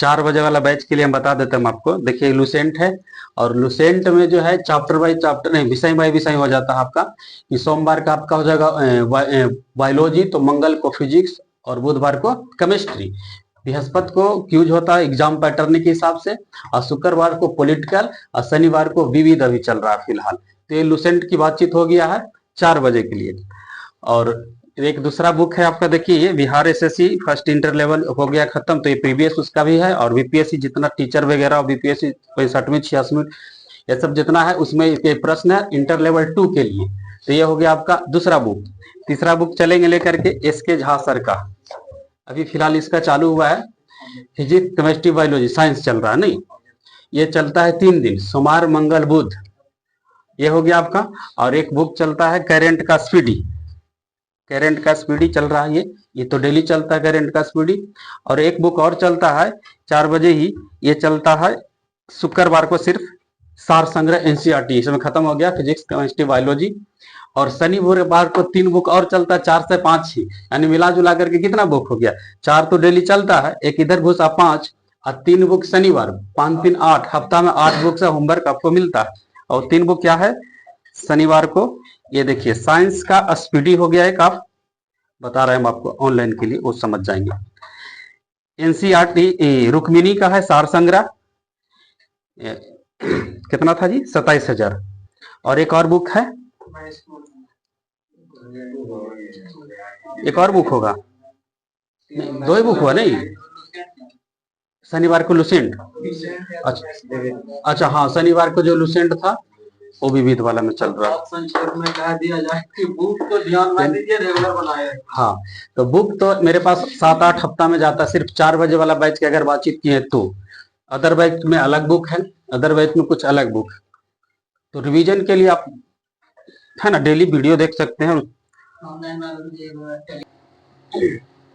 4 बजे वाला बैच के लिए हम बता देते हैं हम आपको। देखिए लुसेंट है, और लुसेंट में जो है चैप्टर बाय चैप्टर नहीं, विषय बाय विषय हो जाता है आपका। कि सोमवार का आपका हो जाएगा बायोलॉजी, तो मंगल को फिजिक्स, और बुधवार को केमिस्ट्री। बृहस्पति को क्यूज होता है एग्जाम पैटर्न के हिसाब से, और शुक्रवार को पॉलिटिकल, और शनिवार को विविध अभी चल रहा है फिलहाल। तो ये लुसेंट की बातचीत हो गया है 4 बजे के लिए। और एक दूसरा बुक है आपका, देखिए ये Bihar SSC first inter level हो गया खत्म, तो ये प्रीवियस उसका भी है। और बीपीएससी जितना टीचर वगैरह और बीपीएससी 65वीं 86वीं ये सब जितना है उसमें ये प्रश्न है इंटर लेवल 2 के लिए। तो ये हो गया आपका दूसरा बुक। तीसरा बुक चलेंगे लेकर के एसके झा सर का, अभी फिलहाल इसका चालू हुआ है, फिजिक्स केमिस्ट्री बायोलॉजी साइंस चल रहा है नहीं, ये चलता है 3 दिन, सोमवार मंगल बुध, ये हो गया आपका। और एक बुक चलता है करेंट का स्पीडी, करेंट का स्पीडी चल रहा है ये तो डेली चलता है करेंट का स्पीडी। और एक बुक और चलता है 4 बजे ही, ये चलता है शुक्रवार को सिर्फ सार संग्रह एनसीईआरटी, इसमें खत्म हो गया फिजिक्स केमिस्ट्री बायोलॉजी। और शनिवार को 3 बुक और चलता है 4 से 5 ही, यानी मिला जुला करके कितना बुक हो गया, 4 तो डेली चलता है, एक इधर घुसा 5, और 3 बुक शनिवार, 5 3 8, हफ्ता में 8 बुक से होमवर्क आपको मिलता है। और 3 बुक क्या है शनिवार को, ये देखिए साइंस का स्पीडी हो गया एक, आप बता रहे हैं हम आपको ऑनलाइन के लिए, वो समझ जाएंगे। एनसीईआरटी रुक्मिणी का है सार संग्रह, कितना था जी 27,000। और एक और बुक है, एक और बुक होगा, 2 ही बुक हुआ नहीं, शनिवार को लुसेंट, अच्छा हाँ शनिवार को जो लुसेंट था वो विविध वाला में चल रहा है। संक्षेप में कह दिया जाए कि बुक तो ध्यान में दीजिए, रेगुलर बनाए। हाँ तो बुक तो मेरे पास 7-8 हफ्ता में जाता है, सिर्फ 4 बजे वाला बैच की अगर बातचीत की है तो। अदर बैच में अलग बुक है, अदर बैच में कुछ अलग बुक। तो रिवीजन के लिए आप है ना डेली वीडियो देख सकते हैं।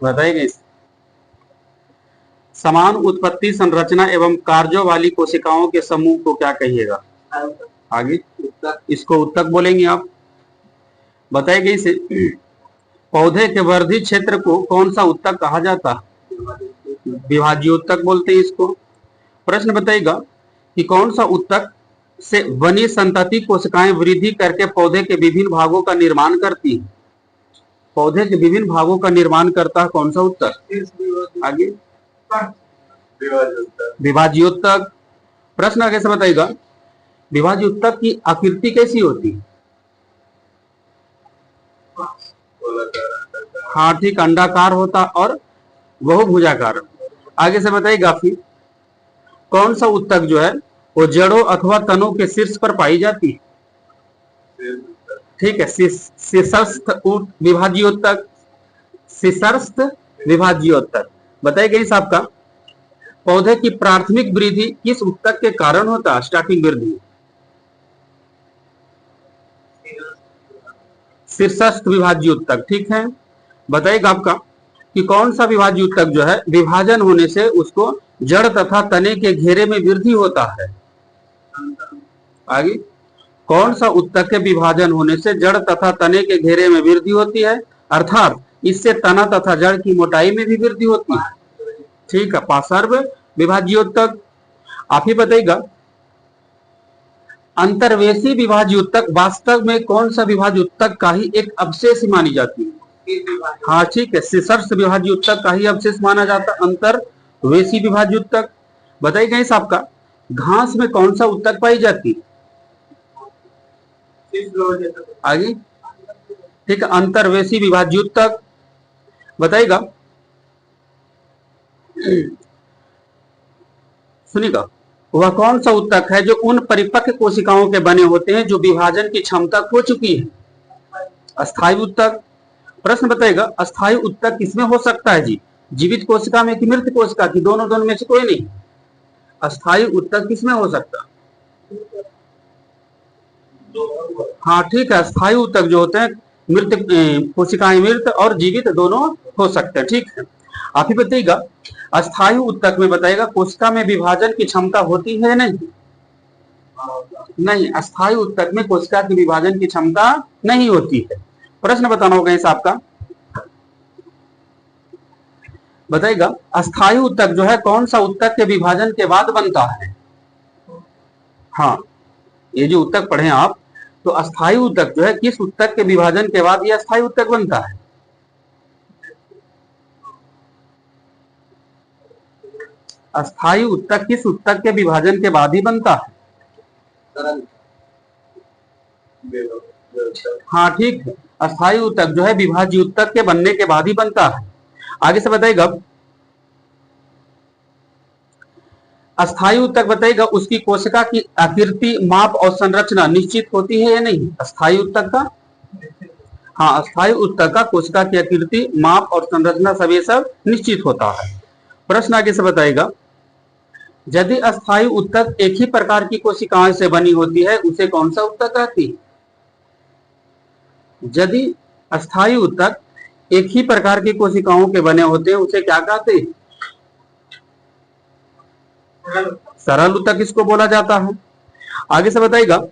बताइए समान उत्पत्ति संरचना एवं कार्यों वाली कोशिकाओं के समूह को क्या कहिएगा? आगे इसको उत्तक बोलेंगे आप। बताइए इसे पौधे के वर्धी क्षेत्र को कौन सा उत्तक कहा जाता है? विभाजीय उत्तक बोलते हैं इसको। प्रश्न बताइएगा कि कौन सा उत्तक से बनी संतति कोशिकाएं वृद्धि करके पौधे के विभिन्न भागों का निर्माण करती हैं? पौधे के विभिन्न भागों का निर्माण करता है कौन सा उत्तक? आगे विभाजीय उत्तक। प्रश्न आगे से बताइएगा विभाजीय उत्तक की आकृति कैसी होती है? हाँ ठीक, अंडाकार होता और बहुभुजाकार। आगे से बताइएगा फिर कौन सा उत्तक जो है वो जड़ों अथवा तनों के शीर्ष पर पाई जाती है? ठीक है, शीर्षस्थ विभाजीय उत्तक, शीर्षस्थ विभाजीय उत्तक। बताइएगा इस आपका पौधे की प्राथमिक वृद्धि किस उत्तक के कारण होता है? स्टार्टिंग वृद्धि शीर्षस्थ विभाजीय उत्तक। ठीक है, बताइएगा आपका कि कौन सा विभाजीय उत्तक जो है विभाजन होने से उसको जड़ तथा तने के घेरे में वृद्धि होता है? आगे कौन सा उत्तक के विभाजन होने से जड़ तथा तने के घेरे में वृद्धि होती है, अर्थात इससे तना तथा जड़ की मोटाई में भी वृद्धि होती है? ठीक है, पार्श्व विभाजीय उत्तक। आप ही बताइएगा अंतर्वेशी विभाजीय उत्तक वास्तव में कौन सा विभाजीय उत्तक का ही एक अवशेष मानी जाती है? हाँ ठीक है, शीर्षस्थ विभाजीय उत्तक का ही अवशेष माना जाता है अंतर्वेशी विभाजीय उत्तक। बताइएगा इस आपका घास में कौन सा उत्तक पाई जाती है? आगे ठीक है, अंतर्वेशी विभाजीय उत्तक। बताइएगा सुनिएगा वह कौन सा उत्तक है जो उन परिपक्व कोशिकाओं के बने होते हैं जो विभाजन की क्षमता खो चुकी है? अस्थायी उत्तक। प्रश्न बताइएगा अस्थायी उत्तक किसमें हो सकता है जी? जीवित कोशिका में कि मृत कोशिका की? दोनों में से कोई नहीं। अस्थायी उत्तक किसमें हो सकता? हाँ ठीक है, अस्थायी उत्तक जो होते हैं मृत कोशिकाएं मृत और जीवित दोनों हो सकते हैं। ठीक है, आप ही बताइएगा अस्थायी उत्तक में बताइएगा कोशिका में विभाजन की क्षमता होती है नहीं? नहीं, अस्थायी उत्तक में कोशिका की विभाजन की क्षमता नहीं होती है। प्रश्न बताना होगा इस आपका बताइएगा अस्थायी उत्तक जो है कौन सा उत्तक के विभाजन के बाद बनता है? हाँ, ये जो उत्तक पढ़े आप, तो अस्थायी उत्तक जो है किस उत्तक के विभाजन के बाद ये अस्थायी उत्तक बनता है? अस्थायी उत्तक किस उत्तक के विभाजन के बाद ही बनता है? हाँ ठीक है, अस्थायी उत्तक जो है विभाज्य उत्तक के बनने के बाद ही बनता है। आगे से बताइएगा अस्थायी उत्तक, बताइएगा उसकी कोशिका की आकृति, माप और संरचना निश्चित होती है या नहीं? अस्थायी उत्तक का, हाँ, अस्थायी उत्तक का कोशिका की आकृति, माप और संरचना सभी सब निश्चित होता है। प्रश्न आगे से बताइएगा यदि अस्थायी उत्तक एक ही प्रकार की कोशिकाओं से बनी होती है उसे कौन सा उत्तक कहती है? यदि अस्थायी उत्तक एक ही प्रकार की कोशिकाओं के बने होते हैं उसे क्या कहते हैं? सरल उत्तक इसको बोला जाता है। आगे से बताइएगा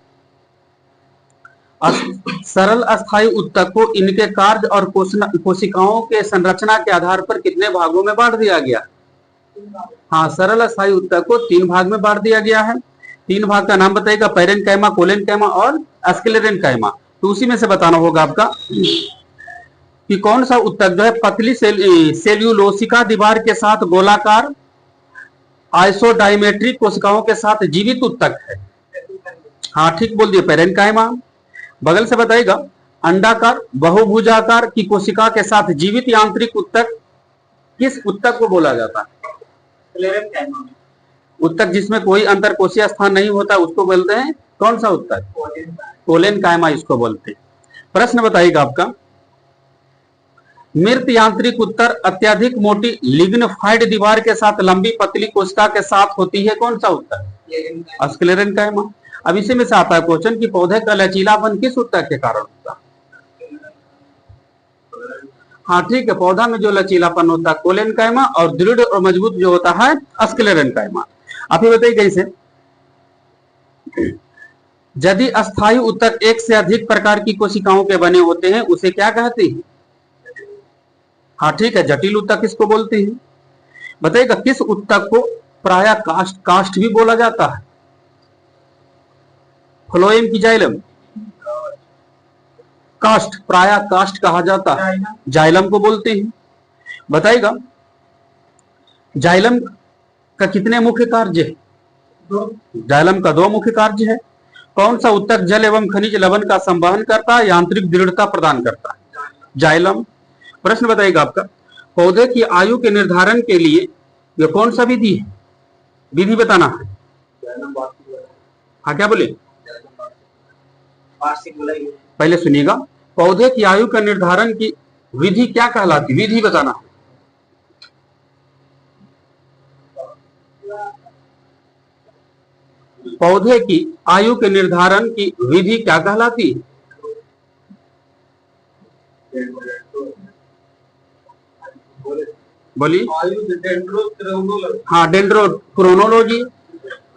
सरल अस्थायी उत्तक को इनके कार्य और कोशिकाओं के संरचना के आधार पर कितने भागों में बांट दिया गया? हाँ, सरल अस्थायी उत्तक को 3 भाग में बांट दिया गया है। 3 भाग का नाम बताइएगा, पैरेन्काइमा, कोलेनकाइमा और स्क्लेरेन्काइमा। तो उसी में से बताना होगा आपका कि कौन सा उत्तक जो है पतली सेल्यूलोसिका दीवार के साथ गोलाकार आइसोडाइमेट्रिक कोशिकाओं के साथ जीवित उत्तक है। हाँ ठीक बोल दिए, पैरेन्काइमा। बगल से बताइएगा अंडाकार बहुभुजाकार की कोशिका के साथ जीवित यांत्रिक उत्तक किस उत्तक को बोला जाता है? उत्तक जिसमें कोई अंतरकोशीय स्थान नहीं होता उसको बोलते हैं कौन सा उत्तक? कोलेनकाइमा इसको बोलते हैं। प्रश्न बताइएगा आपका मृत यांत्रिक उत्तर अत्यधिक मोटी लिग्निफाइड दीवार के साथ लंबी पतली कोशिका के साथ होती है, कौन सा उत्तक? स्क्लेरेन्काइमा। अब इसी में से आता है क्वेश्चन कि पौधे का लचीलापन किस उत्तक के कारण होता है? हाँ ठीक है, पौधा में जो लचीलापन होता है कोलेनकाइमा और दृढ़ और मजबूत जो होता है स्क्लेरेन्काइमा। आप ये बताइए कैसे? यदि अस्थायी उत्तक एक से अधिक प्रकार की कोशिकाओं के बने होते हैं उसे क्या कहते हैं? हाँ ठीक है, जटिल उत्तक इसको बोलते हैं। बताइएगा किस उत्तक को प्रायः कास्ट भी बोला जाता है? फ्लोएम की जाइलम? कास्ट, प्रायः कास्ट कहा जाता है, जाइलम को बोलते हैं। बताइएगा जाइलम का कितने मुख्य कार्य है? जाइलम का 2 मुख्य कार्य है। कौन सा उत्तक जल एवं खनिज लवण का संवहन करता है, यांत्रिक दृढ़ता प्रदान करता है? जाइलम। प्रश्न बताइएगा आपका पौधे की आयु के निर्धारण के लिए यह कौन सा विधि है? विधि बताना है। हाँ क्या बोले? पहले सुनिएगा, पौधे की आयु का निर्धारण की विधि क्या कहलाती? विधि बताना है। पौधे की आयु के निर्धारण की विधि क्या कहलाती? बोलिए। हाँ, डेंड्रोक्रोनोलॉजी।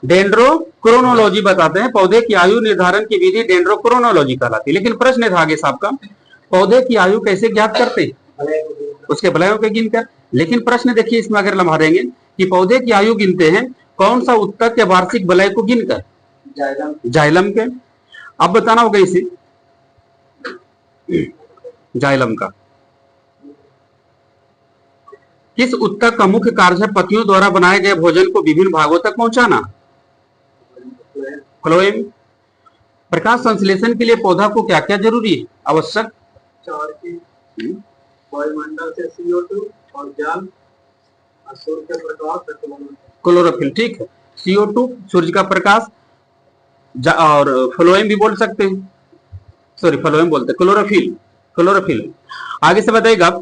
डेंड्रोक्रोनोलॉजी बताते हैं पौधे की आयु निर्धारण की विधि डेंड्रोक्रोनोलॉजी कहलाती है। लेकिन प्रश्न था आगे साहब का पौधे की आयु कैसे ज्ञात करते? उसके वलयों के गिनकर। लेकिन प्रश्न देखिए इसमें अगर लम्हा देंगे कि पौधे की आयु गिनते हैं कौन सा उत्तक के वार्षिक वलय को गिनकर? जाइलम के। अब बताना होगा इसे जाइलम का किस उत्तक का मुख्य कार्य है पत्तियों द्वारा बनाए गए भोजन को विभिन्न भागों तक पहुंचाना? फ्लोएम। प्रकाश संश्लेषण के लिए पौधा को क्या क्या जरूरी है, आवश्यक? वायुमंडल से CO2 और जल और सूर्य का प्रकाश, क्लोरोफिल। ठीक है, CO2 सूर्य का प्रकाश और फ्लोएम भी बोल सकते हैं, सॉरी फ्लोएम बोलते हैं, क्लोरोफिल। क्लोरोफिल। आगे से बताइएगा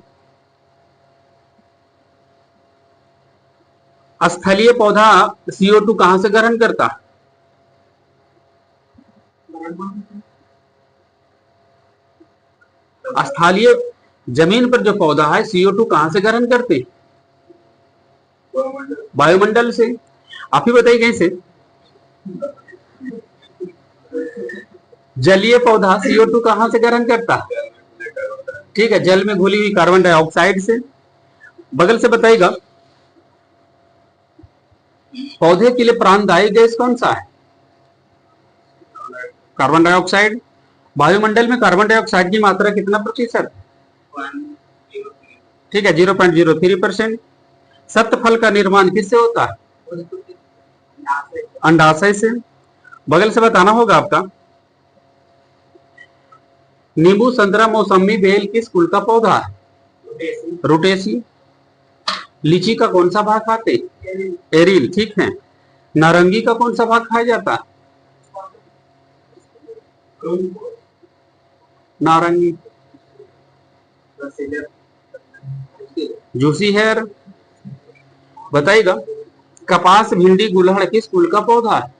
स्थलीय पौधा CO2 कहां से ग्रहण करता है? स्थलीय जमीन पर जो पौधा है CO2 कहां से ग्रहण करते? वायुमंडल से। आप ही बताइए कैसे? जलीय पौधा CO2 कहां से ग्रहण करता है? ठीक है, जल में घुली हुई कार्बन डाइऑक्साइड से। बगल से बताइएगा पौधे के लिए प्राणदायी गैस कौन सा है? Carbon dioxide. वायुमंडल में कार्बन डाइऑक्साइड की मात्रा कितना प्रतिशत? ठीक है, 0.03%। सत्य फल का निर्माण किससे होता है? अंडाशय से। बगल से बताना होगा आपका नींबू, संतरा, मौसमी, बेल किस कुल का पौधा है? रुटेसी। लीची का कौन सा भाग खाते? एरिल। ठीक है। नारंगी का कौन सा भाग खाया जाता है? नारंगी। जूसी हेयर। बताइएगा कपास, भिंडी, गुलहड़ किस कुल का पौधा है?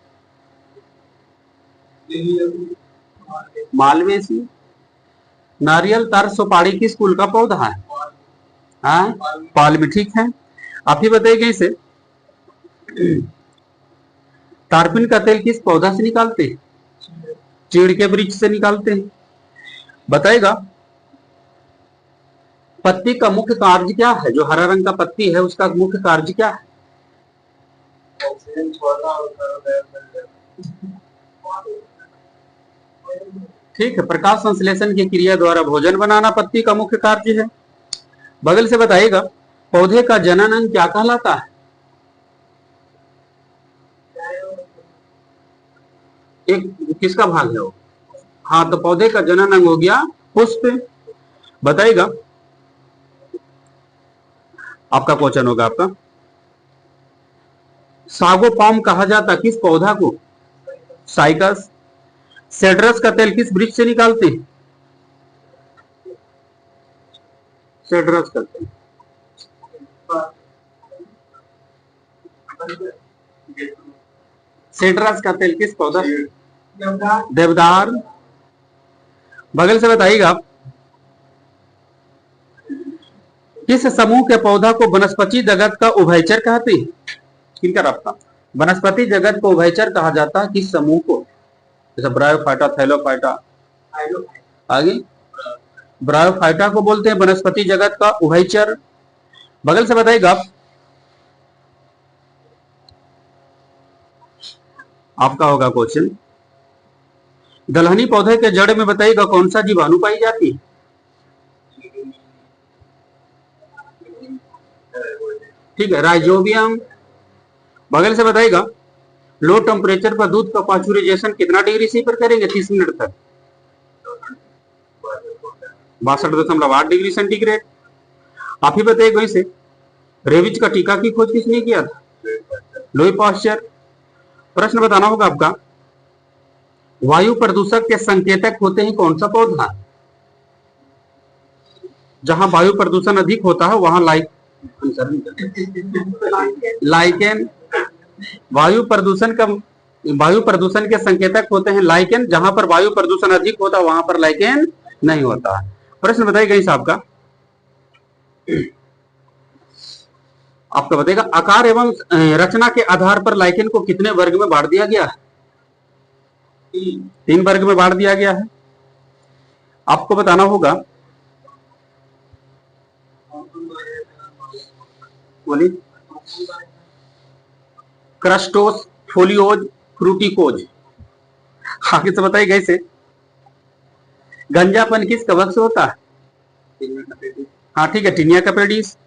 मालवेसी। नारियल, तर, सुपारी किस कुल का पौधा है? हाँ, पाल्मी। ठीक है। आप ही बताइए इसे तारपीन का तेल किस पौधा से निकालते हैं? चीड़ के वृक्ष से निकालते हैं। बताइएगा पत्ती का मुख्य कार्य क्या है? जो हरा रंग का पत्ती है उसका मुख्य कार्य क्या है? ठीक है, प्रकाश संश्लेषण की क्रिया द्वारा भोजन बनाना पत्ती का मुख्य कार्य है। बगल से बताइएगा पौधे का जनन अंग क्या कहलाता है? एक किसका भाग है वो? हाँ, तो पौधे का जनन अंग हो गया पुष्प। बताइएगा आपका क्वेश्चन होगा आपका सागोपाम कहा जाता किस पौधा को? साइकस। सेड्रस का तेल किस वृक्ष से निकालते हैं? सेड्रस का तेल। सेड्रस का तेल किस पौधा? देवदार। बगल से बताइएगा किस समूह के पौधा को वनस्पति जगत का उभयचर कहते हैं? किनका आपका वनस्पति जगत को उभयचर कहा जाता है किस समूह को? जैसे ब्रायोफाइटा, थैलोफाइटा। आगे ब्रायोफाइटा को बोलते हैं वनस्पति जगत का उभयचर। बगल से बताइएगा आपका होगा क्वेश्चन दलहनी पौधे के जड़ में बताइएगा कौन सा जीवाणु पाई जाती है? ठीक है, राइजोबियम। बगल से बताइएगा लो टेम्परेचर पर दूध का पाश्चुराइजेशन कितना डिग्री सी पर करेंगे 30 मिनट तक? 62.8 डिग्री सेंटीग्रेड। आप ही बताइएगा इसे रेबीज का टीका की खोज किसने किया था? Louis Pasteur. प्रश्न बताना होगा आपका वायु प्रदूषक के संकेतक होते हैं कौन सा पौधा? जहां वायु प्रदूषण अधिक होता है वहां लाइकेन। वायु प्रदूषण के संकेतक होते हैं लाइकेन। जहां पर वायु प्रदूषण अधिक होता है वहां पर लाइकेन नहीं होता है। प्रश्न बताइएगा इस आपका बताइएगा आकार एवं रचना के आधार पर लाइकेन को कितने वर्ग में बांट दिया गया है? 3 वर्ग में बांट दिया गया है। आपको बताना होगा बोलिए क्रस्टोस, फोलियोज, फ्रूटिकोज। आगे से बताइएगा इसे गंजापन किस कवक से होता है? हाँ ठीक है, टीनिया कैपेडिस।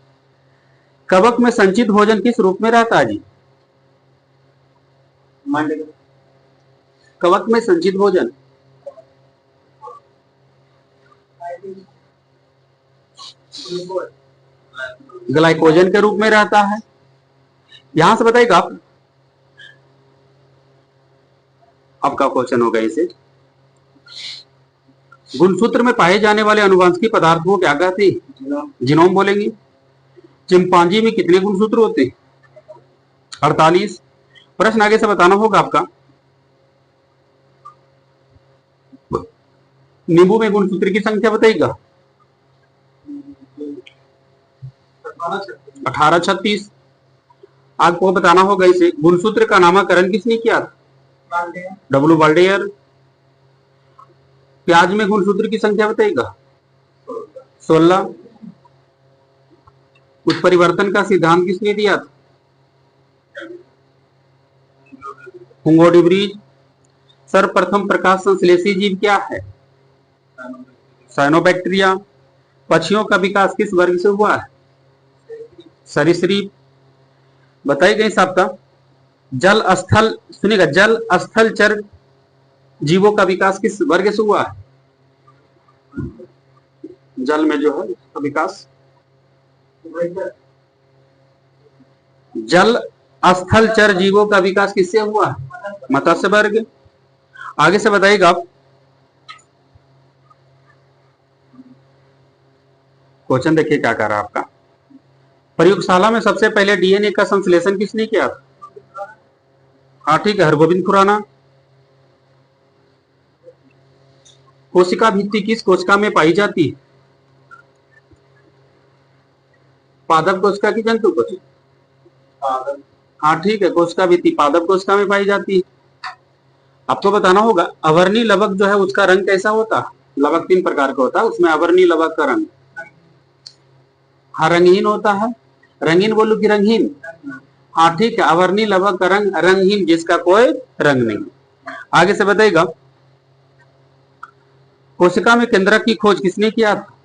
कवक में संचित भोजन किस रूप में रहता है जी? कवक में संचित भोजन ग्लाइकोजन के रूप में रहता है। यहां से बताइएगा आपका क्वेश्चन होगा इसे गुणसूत्र में पाए जाने वाले अनुवांशिक पदार्थ को क्या कहते हैं? जीनोम बोलेंगे। चिंपांजी में कितने गुणसूत्र होते हैं? 48। प्रश्न आगे से बताना होगा आपका नींबू में गुणसूत्र की संख्या बताइएगा। 18, 36। आपको बताना होगा इसे गुणसूत्र का नामकरण किसने किया था? डब्ल्यू बाल्डेयर। प्याज में गुणसूत्र की संख्या बताइएगा। 16। उत्परिवर्तन का सिद्धांत किसने दिया था? हुंगो डिब्रीज। सर्वप्रथम प्रकाश संश्लेषी जीव क्या है? साइनोबैक्टीरिया। पक्षियों का विकास किस वर्ग से हुआ है? सरीसृप। बताइए गई साहब का जल स्थल, सुनिएगा, जल स्थल चर जीवों का विकास किस वर्ग से हुआ है? जल में जो है उसका विकास जल स्थल चर जीवों का विकास किससे हुआ है? मत्स्य वर्ग। आगे से बताइएगा आप, क्वेश्चन देखिए क्या कर रहा है आपका। प्रयोगशाला में सबसे पहले डीएनए का संश्लेषण किसने किया था? हाँ ठीक है, हरगोविंद खुराना। कोशिका भित्ति किस कोशिका में पाई जाती है? पादप कोशिका की जंतु कोशिका? हाँ ठीक है, कोशिका भित्ति पादप कोशिका में पाई जाती है। आपको बताना होगा अवर्णी लवक जो है उसका रंग कैसा होता है? लवक 3 प्रकार का होता है, उसमें अवर्णी लवक का रंग हाँ रंगहीन होता है। रंगीन बोलू कि रंगहीन? हाँ ठीक है, अवर्णी लवक का रंग रंगहीन, जिसका कोई रंग नहीं। आगे से बताइएगा कोशिका में केंद्रक की खोज किसने किया था?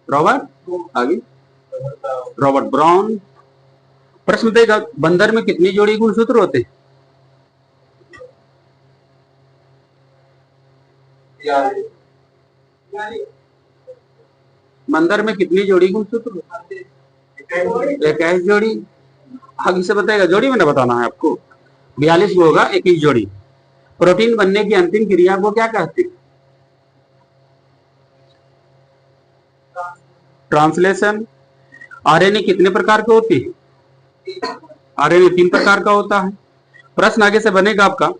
रॉबर्ट। आगे रॉबर्ट ब्राउन। प्रश्न बताइएगा बंदर में कितनी जोड़ी गुणसूत्र होते हैं? बंदर में कितनी जोड़ी गुणसूत्र? 21 जोड़ी। आगे से बताएगा, जोड़ी में ना बताना है आपको, 42 को होगा 21 जोड़ी। प्रोटीन बनने की अंतिम क्रिया को क्या कहते हैं? ट्रांसलेशन। आरएनए कितने प्रकार के होते हैं? आरएनए 3 प्रकार का होता है। प्रश्न आगे से बनेगा आपका,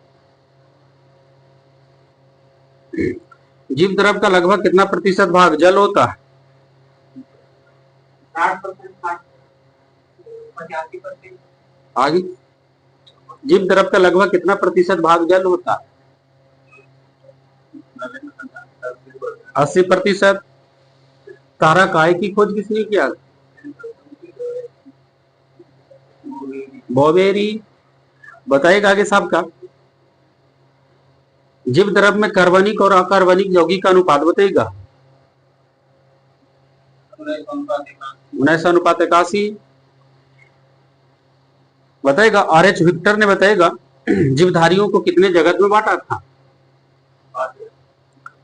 जीव द्रव का लगभग कितना प्रतिशत भाग जल होता है? 60%। आगे जीव द्रव का लगभग कितना प्रतिशत भाग जल होता है? 80%। तारा काय की खोज किसने किया? बोवेरी। बताइएगा आगे साहब का जीव द्रव में कार्बनिक और अकार्बनिक यौगिक का अनुपात बताइएगा। 19:81। बताएगा आर एच विक्टर ने बताएगा जीवधारियों को कितने जगत में बांटा था?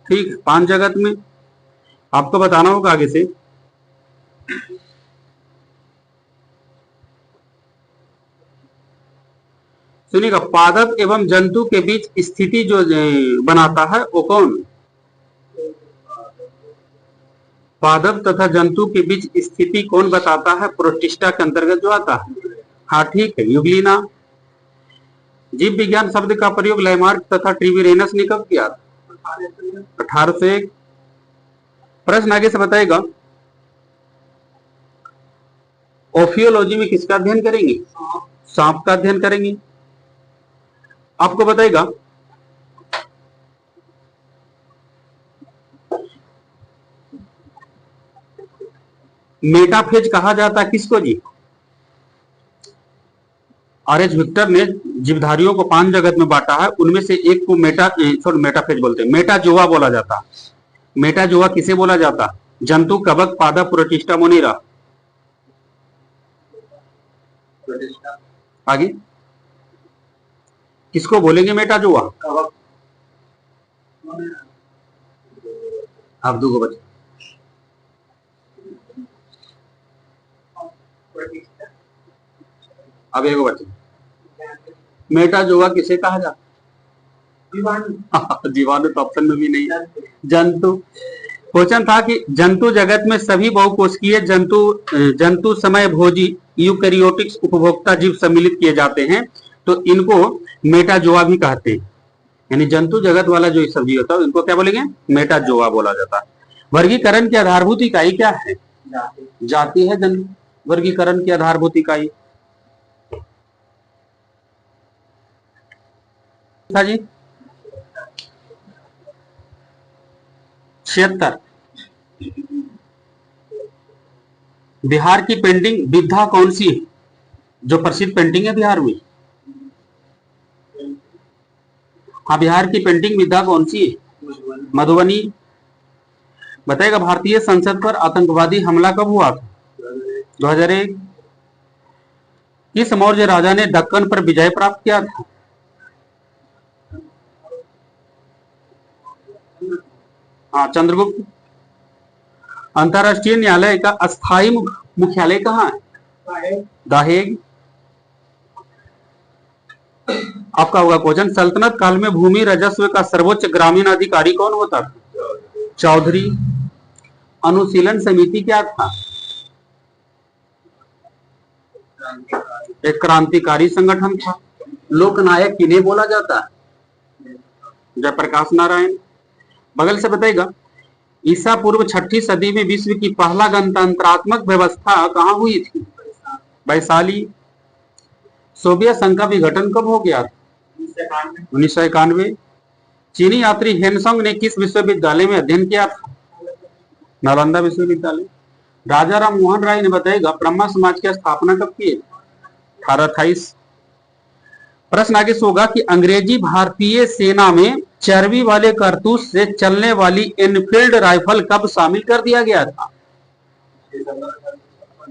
ठीक, 5 जगत में। आपको बताना होगा आगे से सुनिएगा पादप एवं जंतु के बीच स्थिति जो बनाता है वो कौन? पादप तथा जंतु के बीच स्थिति कौन बताता है? प्रोटिस्टा के अंतर्गत जो आता है। हाँ ठीक है, यूग्लिना। जीव विज्ञान शब्द का प्रयोग लैमार्क तथा ट्रिविरेनस ने कब किया? 1801। प्रश्न आगे से बताएगा ओफियोलॉजी में किसका अध्ययन करेंगे? सांप का अध्ययन करेंगे। आपको बताएगा मेटाफेज कहा जाता है किसको जी? आर एच विक्टर ने जीवधारियों को 5 जगत में बांटा है, उनमें से एक को मेटाफेज बोलते हैं, मेटाजोआ बोला जाता है। मेटाजोआ किसे बोला जाता है? जंतु, कवक, पादप, प्रोटिस्टा, मोनेरा। आगे किसको बोलेंगे मेटाजोआ? आप दो को बचे, अब एक बचे। मेटाजोआ किसे कहा जाता? जीवाणु तो ऑप्शन में भी नहीं है। जंतु। क्वेश्चन था कि जंतु जगत में सभी बहुकोशिकीय जंतु समय भोजी यूकैरियोटिक्स उपभोक्ता जीव सम्मिलित किए जाते हैं, तो इनको मेटाजोआ भी कहते हैं। यानी जंतु जगत वाला जो सब जीव होता है इनको क्या बोलेंगे? मेटाजोआ बोला जाता है। वर्गीकरण की आधारभूत इकाई क्या है? जाति है वर्गीकरण की आधारभूत इकाई। जी 76। बिहार की पेंटिंग विधा कौन सी है, जो प्रसिद्ध पेंटिंग है बिहार में? हाँ, बिहार की पेंटिंग विधा कौन सी है? मधुबनी। बताएगा भारतीय संसद पर आतंकवादी हमला कब हुआ था? 2001। किस मौर्य राजा ने दक्कन पर विजय प्राप्त किया था? हाँ, चंद्रगुप्त। अंतरराष्ट्रीय न्यायालय का अस्थायी मुख्यालय कहाँ है? The Hague. आपका होगा क्वेश्चन, सल्तनत काल में भूमि राजस्व का सर्वोच्च ग्रामीण अधिकारी कौन होता था? चौधरी। अनुशीलन समिति क्या था? एक क्रांतिकारी संगठन था। लोकनायक किन्हें बोला जाता है? जयप्रकाश नारायण। बगल से बताएगा, ईसा पूर्व 6ठी सदी में विश्व की पहला गणतंत्रात्मक व्यवस्था कहाँ हुई थी? वैशाली। सोवियत संघ का विघटन कब हो गया? 1991। चीनी यात्री हेनसोंग ने किस विश्वविद्यालय में अध्ययन किया था? नालंदा विश्वविद्यालय। राजा राम मोहन राय ने बताएगा ब्रह्मा समाज की स्थापना कब की? 1828। प्रश्न आगे से होगा कि अंग्रेजी भारतीय सेना में चर्बी वाले कारतूस से चलने वाली एनफील्ड राइफल कब शामिल कर दिया गया था?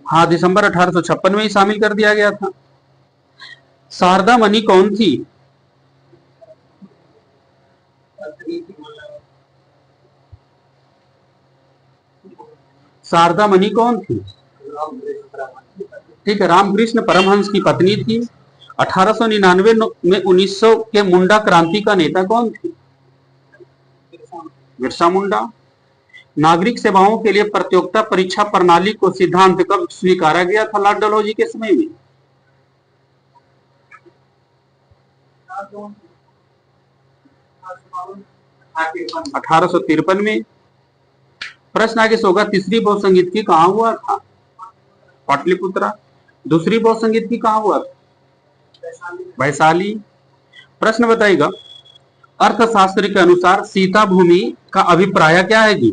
हाँ, दिसंबर 1856 में ही शामिल कर दिया गया था। शारदा मणि कौन थी? शारदा मणि कौन थी? ठीक है, रामकृष्ण परमहंस की पत्नी थी। 1899 में 1900 के मुंडा क्रांति का नेता कौन थे? बिरसा मुंडा। नागरिक सेवाओं के लिए प्रतियोगिता परीक्षा प्रणाली को सिद्धांत कब स्वीकारा गया था? लॉर्ड डलहौजी के समय में। 1853 में। प्रश्न आगे से होगा, तीसरी बहु संगीत की कहां हुआ था? पाटलिपुत्रा। दूसरी बहु संगीत की कहां हुआ था? वैशाली। प्रश्न बताइएगा, अर्थशास्त्र के अनुसार सीता भूमि का अभिप्राय क्या है जी?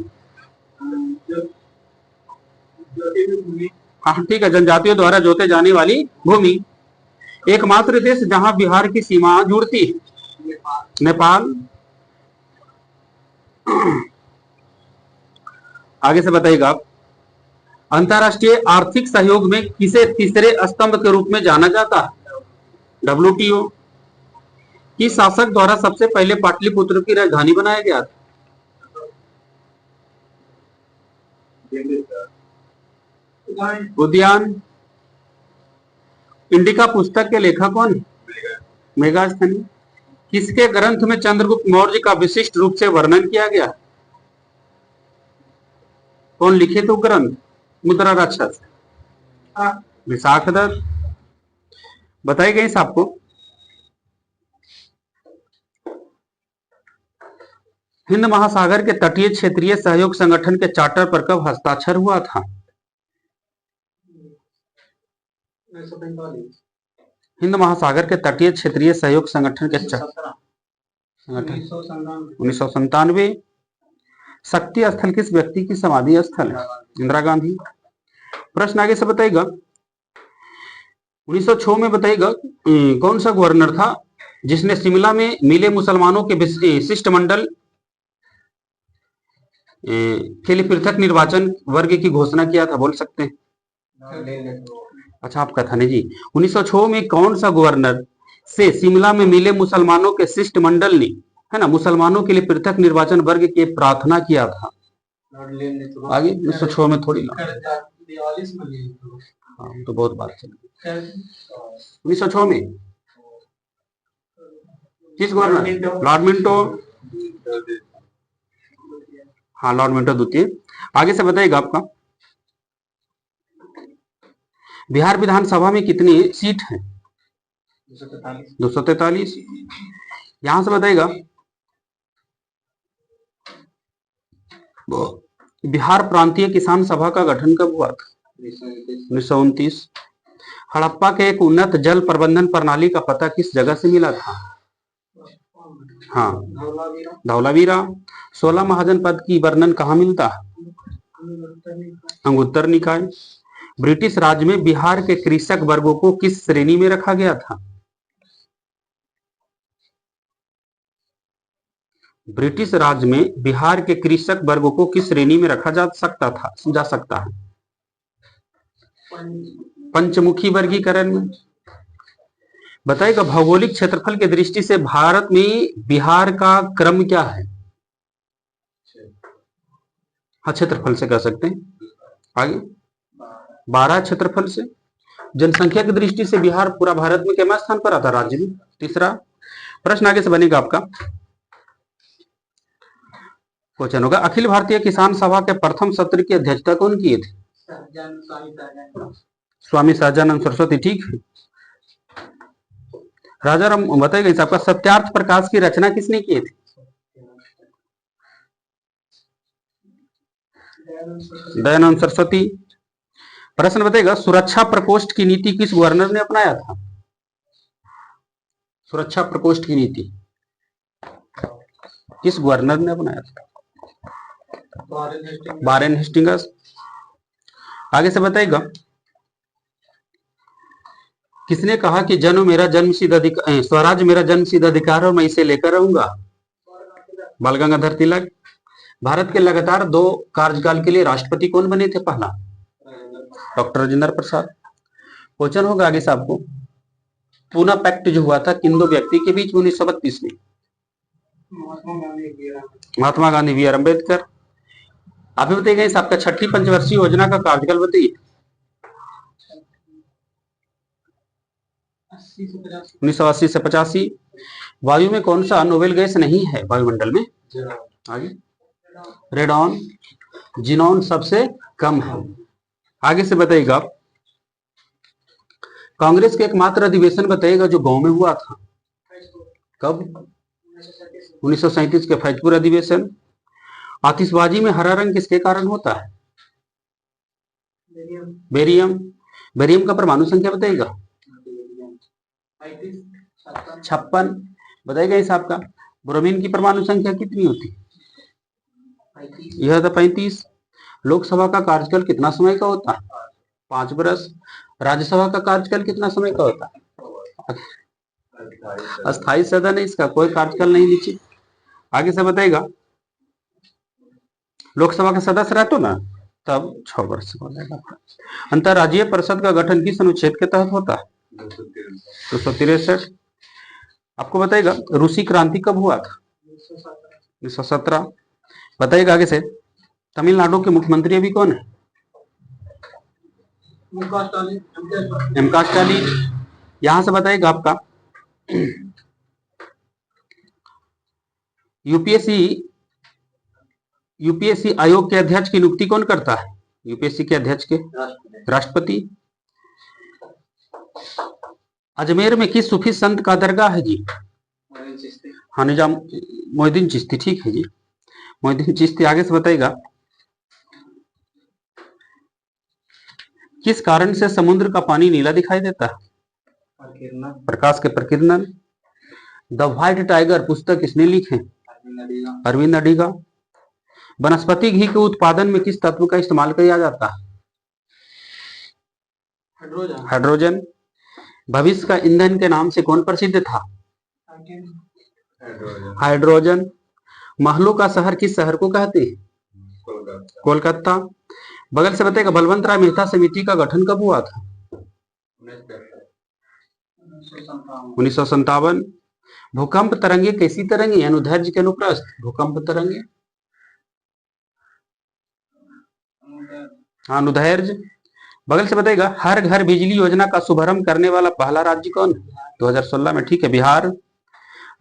हाँ, ठीक है, जनजातियों द्वारा जोते जाने वाली भूमि। एकमात्र देश जहां बिहार की सीमा जुड़ती है? नेपाल। आगे से बताइएगा आप, अंतरराष्ट्रीय आर्थिक सहयोग में किसे तीसरे स्तंभ के रूप में जाना जाता है? WTO। किस शासक द्वारा सबसे पहले पाटलिपुत्र की राजधानी बनाया गया था? उद्यान। इंडिका पुस्तक के लेखक कौन? मेगास्थनी। किसके ग्रंथ में चंद्रगुप्त मौर्य का विशिष्ट रूप से वर्णन किया गया? कौन लिखे तो ग्रंथ? मुद्रा राक्षस। विशाखदत्त। बताई गई आपको, हिंद महासागर के तटीय क्षेत्रीय सहयोग संगठन के चार्टर पर कब हस्ताक्षर हुआ था? 1945। हिंद महासागर के तटीय क्षेत्रीय सहयोग संगठन के संगठन 1997। शक्ति स्थल किस व्यक्ति की समाधि स्थल है? इंदिरा गांधी। प्रश्न आगे से बताइएगा, 1906 में बताइएगा कौन सा गवर्नर था जिसने शिमला में मिले मुसलमानों के शिष्टमंडल के लिए पृथक निर्वाचन वर्ग की घोषणा किया था? बोल सकते हैं? अच्छा, आपका था नहीं जी। 1906 में कौन सा गवर्नर से शिमला में मिले मुसलमानों के शिष्टमंडल ने, है ना, मुसलमानों के लिए पृथक निर्वाचन वर्ग की प्रार्थना किया था? आगे 1906 में थोड़ी ना, हाँ, तो बहुत बात चली। 1906 में किस गवर्नर? Lord Minto. हाँ, लॉर्ड मिंटो द्वितीय। आगे से बताइएगा आपका, बिहार विधानसभा में कितनी सीट है? 243। यहां से बताइएगा, बिहार प्रांतीय किसान सभा का गठन कब हुआ था? 1929। हड़प्पा के एक उन्नत जल प्रबंधन प्रणाली का पता किस जगह से मिला था? हाँ, धौलावीरा। 16 महाजन पद की वर्णन कहाँ मिलता है? अंगुत्तर निकाय। ब्रिटिश राज में बिहार के कृषक वर्गों को किस श्रेणी में रखा गया था? ब्रिटिश राज में बिहार के कृषक वर्गों को किस श्रेणी में रखा जा सकता है? पंचमुखी वर्गीकरण में। बताइएगा भौगोलिक क्षेत्रफल की दृष्टि से भारत में बिहार का क्रम क्या है? हाँ, क्षेत्रफल से कह सकते हैं। आगे 12 क्षेत्रफल से। जनसंख्या की दृष्टि से बिहार पूरा भारत में कितने स्थान पर आता राज्य में? तीसरा। प्रश्न आगे से बनेगा आपका। क्वेश्चन होगा अखिल भारतीय किसान सभा के प्रथम सत्र की अध्यक्षता कौन किए थे? स्वामी सहजानंद सरस्वती। ठीक है। राजा राम बताइएगा इस आपका सत्यार्थ प्रकाश की रचना किसने की थी? दयानंद सरस्वती। प्रश्न बताइएगा सुरक्षा प्रकोष्ठ की नीति किस गवर्नर ने अपनाया था? सुरक्षा प्रकोष्ठ की नीति किस गवर्नर ने अपनाया था? Warren Hastings. आगे से बताइएगा किसने कहा कि जन्म मेरा जन्मसिद्ध अधिकार, स्वराज मेरा जन्मसिद्ध अधिकार और मैं इसे लेकर रहूंगा? बाल गंगाधर तिलक। भारत के लगातार 2 कार्यकाल के लिए राष्ट्रपति कौन बने थे पहला? डॉक्टर राजेंद्र प्रसाद। क्वेश्चन होगा आगे से आपको पूना पैक्ट जो हुआ था किन दो व्यक्ति के बीच 1932 में? Mahatma Gandhi B are Ambedkar. आप ही बताइएगा इस आपका छठी पंचवर्षीय योजना का कार्यकाल बताइए। 1980 से 85। वायु में कौन सा नोबेल गैस नहीं है वायुमंडल में? आगे रेडॉन। जिनॉन सबसे कम है। आगे से बताइएगा कांग्रेस के एकमात्र अधिवेशन बताइएगा जो गांव में हुआ था कब? 1937 के फैजपुर अधिवेशन। आतिशबाजी में हरा रंग किसके कारण होता है? बेरियम। बेरियम का परमाणु संख्या बताइएगा। 56। बताइएगा इस आपका ब्रोमीन की परमाणु संख्या कितनी होती है? यह था 35। लोकसभा का कार्यकाल कितना समय का होता है? 5 वर्ष। राज्यसभा का कार्यकाल कितना समय का होता है? अस्थायी सदन है, इसका कोई कार्यकाल नहीं नीचे। आगे से बताइएगा लोकसभा का सदस्य रहते ना तब 6 वर्ष हो जाएगा। अंतरराज्यीय परिषद का गठन किस अनुच्छेद के तहत होता है? 263। आपको बताइएगा रूसी क्रांति कब हुआ था? 1917। बताइएगा आगे से तमिलनाडु के मुख्यमंत्री अभी कौन है? एम.के. स्टालिन। यहां से बताइएगा आपका यूपीएससी आयोग के अध्यक्ष की नियुक्ति कौन करता है? यूपीएससी के अध्यक्ष के राष्ट्रपति। अजमेर में किस सूफी संत का दरगाह है जी? हाँ निजाम मोहिद्दीन चिश्ती। ठीक है जी, मोहिद्दीन चिश्ती। आगे से बताइएगा किस कारण से समुद्र का पानी नीला दिखाई देता है? प्रकाश के प्रकीर्णन। द व्हाइट टाइगर पुस्तक किसने लिखे? अरविंद अडिगा। वनस्पति घी के उत्पादन में किस तत्व का इस्तेमाल किया जाता है? हाइड्रोजन। भविष्य का ईंधन के नाम से कौन प्रसिद्ध था? हाइड्रोजन। महलों का शहर किस शहर को कहते हैं? कोलकाता। बगल से बताएगा बलवंत राय मेहता समिति का गठन कब हुआ था? 1957। भूकंप तरंगे कैसी तरंगे? अनुदैर्ध्य के अनुप्रस्थ भूकंप तरंगे। हाँ अनुदैर्ध्य। बगल से बताइएगा हर घर बिजली योजना का शुभारंभ करने वाला पहला राज्य कौन है? 2016 में। ठीक है, बिहार।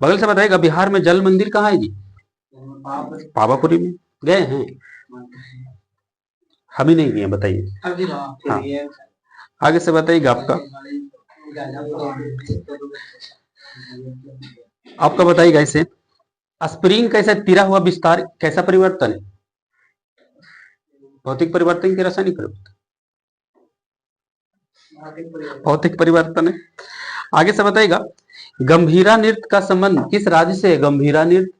बगल से बताइएगा बिहार में जल मंदिर कहाँ है जी? पावापुरी में। गए हैं? हम ही नहीं गए, बताइए। हाँ। आगे से बताइएगा आपका बताइएगा इसे स्प्रिंग कैसे तिरा हुआ विस्तार कैसा परिवर्तन है? भौतिक परिवर्तन की रासायनिक परिवर्तन? भौतिक परिवर्तन है। आगे से बताइएगा गंभीरा नृत्य का संबंध किस राज्य से है? गंभीरा नृत्य।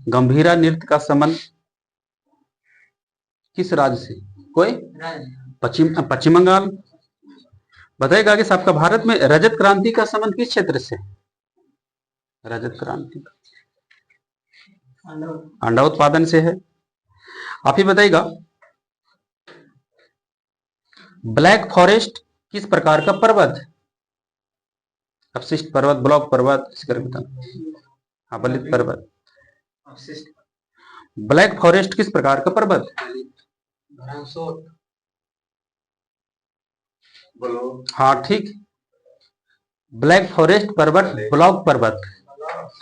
गंभीरा नृत्य का संबंध किस राज्य से? कोई पश्चिम बंगाल। बताइएगा कि आपका भारत में रजत क्रांति का संबंध किस क्षेत्र से? रजत क्रांति अंडा उत्पादन से है। आप ही बताइएगा ब्लैक फॉरेस्ट किस प्रकार का पर्वत है? अपशिष्ट पर्वत, ब्लॉक पर्वत, इस करके बताना। हाँ, बलित पर्वत। ब्लैक फॉरेस्ट किस प्रकार का पर्वत? हाँ ठीक, ब्लैक फॉरेस्ट पर्वत ब्लॉक पर्वत।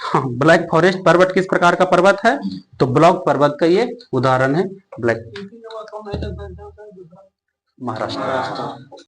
हाँ, ब्लैक फॉरेस्ट पर्वत किस प्रकार का पर्वत है? तो ब्लॉक पर्वत का ये उदाहरण है ब्लैक। महाराष्ट्र।